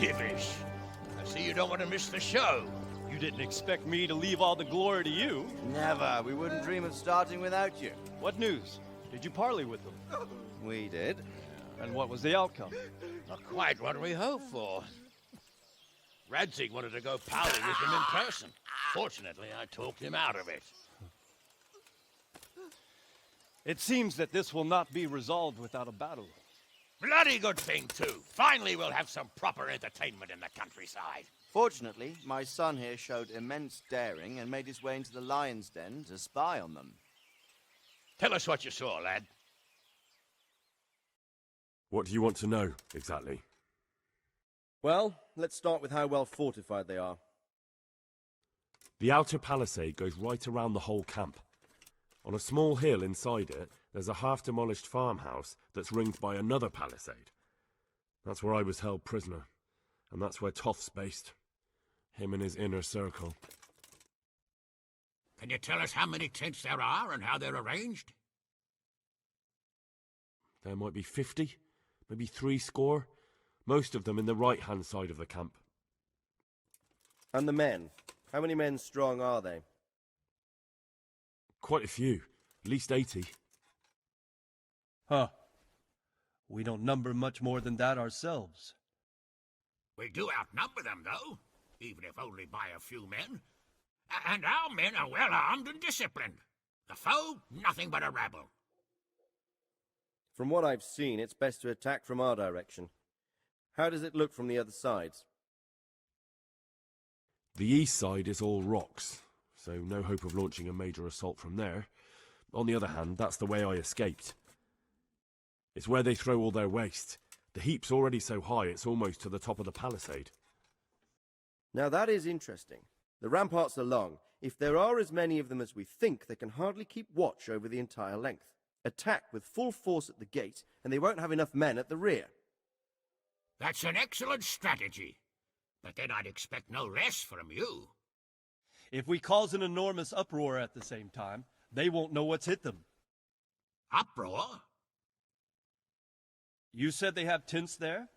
Divish. I see you don't want to miss the show. You didn't expect me to leave all the glory to you. Never. We wouldn't dream of starting without you. What news? Did you parley with them? We did. And what was the outcome? Not quite what we hoped for. Rattay wanted to go pally with him in person. Fortunately, I talked him out of it. It seems that this will not be resolved without a battle. Bloody good thing, too. Finally, we'll have some proper entertainment in the countryside. Fortunately, my son here showed immense daring and made his way into the lion's den to spy on them. Tell us what you saw, lad. What do you want to know, exactly? Well, let's start with how well fortified they are. The outer palisade goes right around the whole camp. On a small hill inside it, there's a half-demolished farmhouse that's ringed by another palisade. That's where I was held prisoner, and that's where Toth's based. Him and his inner circle. Can you tell us how many tents there are and how they're arranged? There might be 50, maybe 60. Most of them in the right-hand side of the camp. And the men? How many men strong are they? Quite a few, at least 80. Huh. We don't number much more than that ourselves. We do outnumber them, though, even if only by a few men. And our men are well armed and disciplined. The foe, nothing but a rabble. From what I've seen, it's best to attack from our direction. How does it look from the other sides? The east side is all rocks, so no hope of launching a major assault from there. On the other hand, that's the way I escaped. It's where they throw all their waste. The heap's already so high it's almost to the top of the palisade. Now that is interesting. The ramparts are long. If there are as many of them as we think, they can hardly keep watch over the entire length. Attack with full force at the gate, and they won't have enough men at the rear. That's an excellent strategy. But then I'd expect no less from you. If we cause an enormous uproar at the same time, they won't know what's hit them. Uproar? You said they have tents there?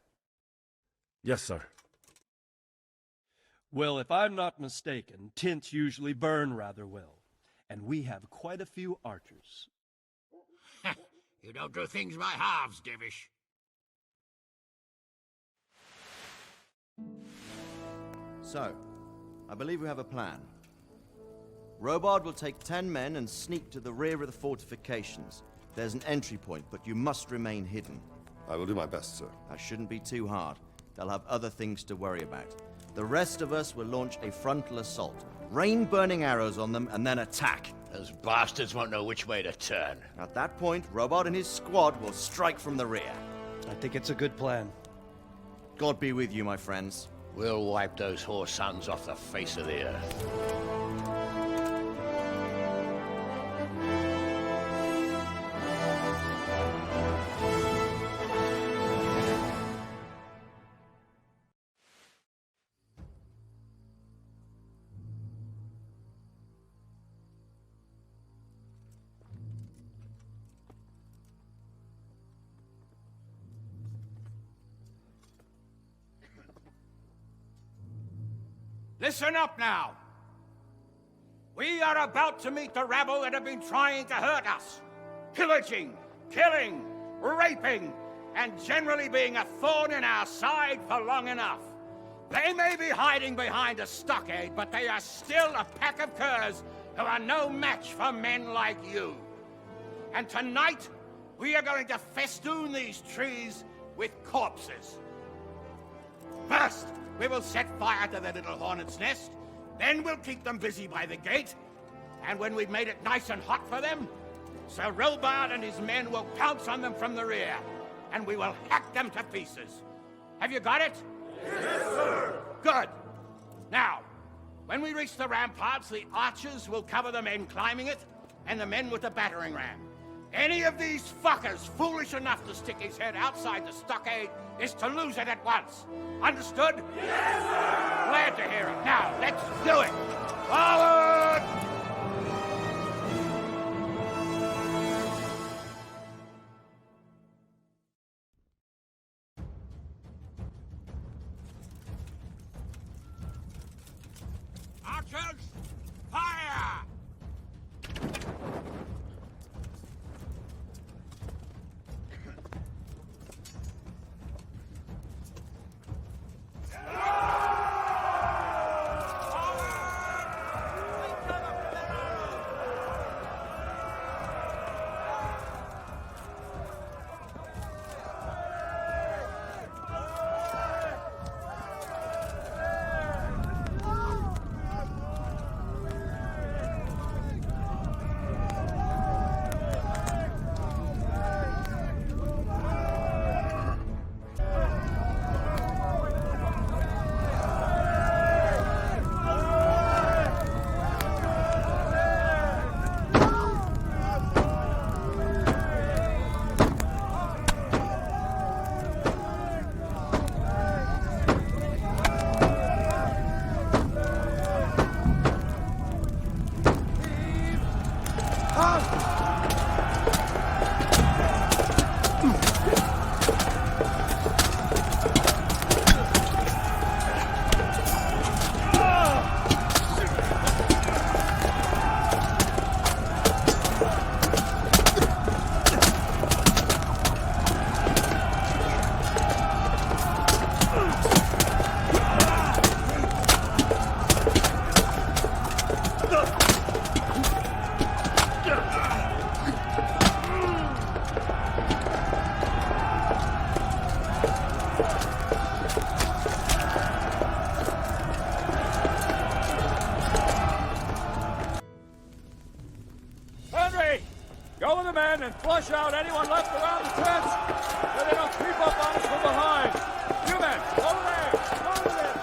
Yes, sir. Well, if I'm not mistaken, tents usually burn rather well. And we have quite a few archers. You don't do things by halves, Divish. So, I believe we have a plan. Robard will take 10 men and sneak to the rear of the fortifications. There's an entry point, but you must remain hidden. I will do my best, sir. That shouldn't be too hard. They'll have other things to worry about. The rest of us will launch a frontal assault. Rain burning arrows on them and then attack. Those bastards won't know which way to turn. At that point, Robard and his squad will strike from the rear. I think it's a good plan. God be with you, my friends. We'll wipe those whore sons off the face of the earth. Listen up now. We are about to meet the rabble that have been trying to hurt us. Pillaging, killing, raping, and generally being a thorn in our side for long enough. They may be hiding behind a stockade, but they are still a pack of curs who are no match for men like you. And tonight, we are going to festoon these trees with corpses. First, we will set fire to their little hornet's nest. Then we'll keep them busy by the gate. And when we've made it nice and hot for them, Sir Robard and his men will pounce on them from the rear. And we will hack them to pieces. Have you got it? Yes, sir! Good. Now, when we reach the ramparts, the archers will cover the men climbing it, and the men with the battering ram. Any of these fuckers foolish enough to stick his head outside the stockade is to lose it at once. Understood? Yes, sir! Glad to hear it. Now, let's do it! Forward! Archers, fire! Go with the men and flush out anyone left around the tents so they don't creep up on us from behind. You men, over there! Over there!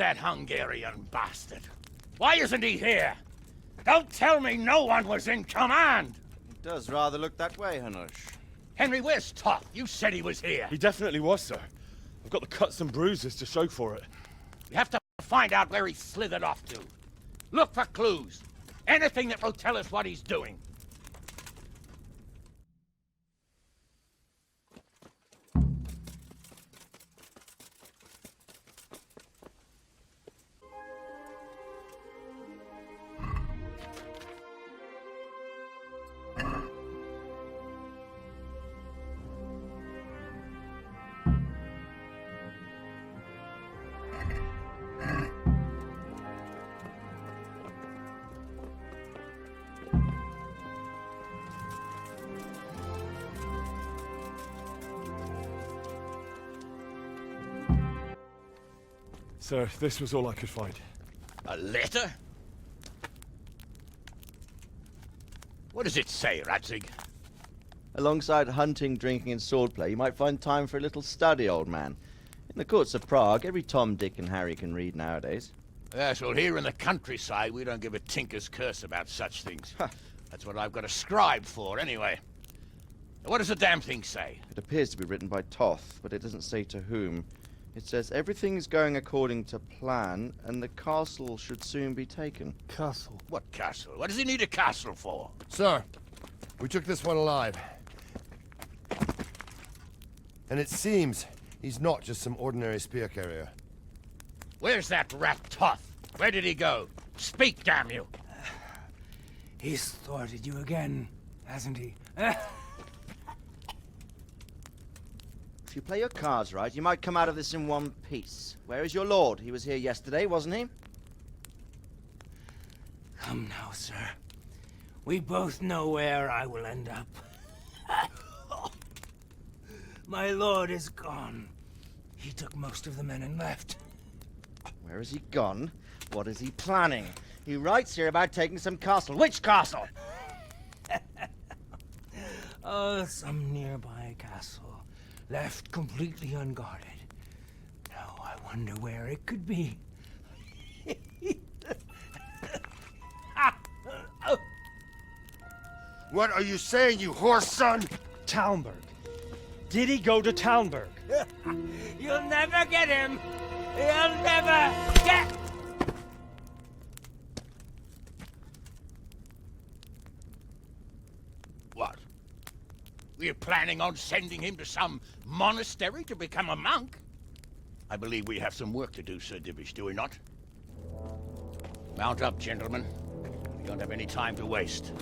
that Hungarian bastard? Why isn't he here? Don't tell me no one was in command! It does rather look that way, Hanush. Henry, where's Toth? You said he was here. He definitely was, sir. I've got the cuts and bruises to show for it. We have to find out where he slithered off to. Look for clues. Anything that will tell us what he's doing. Sir, this was all I could find. A letter? What does it say, Rattay? Alongside hunting, drinking, and swordplay, you might find time for a little study, old man. In the courts of Prague, every Tom, Dick, and Harry can read nowadays. Yes, well, here in the countryside, we don't give a tinker's curse about such things. That's what I've got a scribe for, anyway. What does the damn thing say? It appears to be written by Toth, but it doesn't say to whom. It says everything's going according to plan, and the castle should soon be taken. Castle. What castle? What does he need a castle for? Sir, we took this one alive. And it seems he's not just some ordinary spear carrier. Where's that rat Toth? Where did he go? Speak, damn you! He's thwarted you again, hasn't he? If you play your cards right, you might come out of this in one piece. Where is your lord? He was here yesterday, wasn't he? Come now, sir. We both know where I will end up. My lord is gone. He took most of the men and left. Where has he gone? What is he planning? He writes here about taking some castle. Which castle? Oh, some nearby castle. Left completely unguarded. Now I wonder where it could be. What are you saying, you horse son? Talmberg. Did he go to Talmberg? You'll never get him! You'll never get... What? We're planning on sending him to some monastery to become a monk? I believe we have some work to do, Sir Divish, do we not? Mount up, gentlemen. We don't have any time to waste.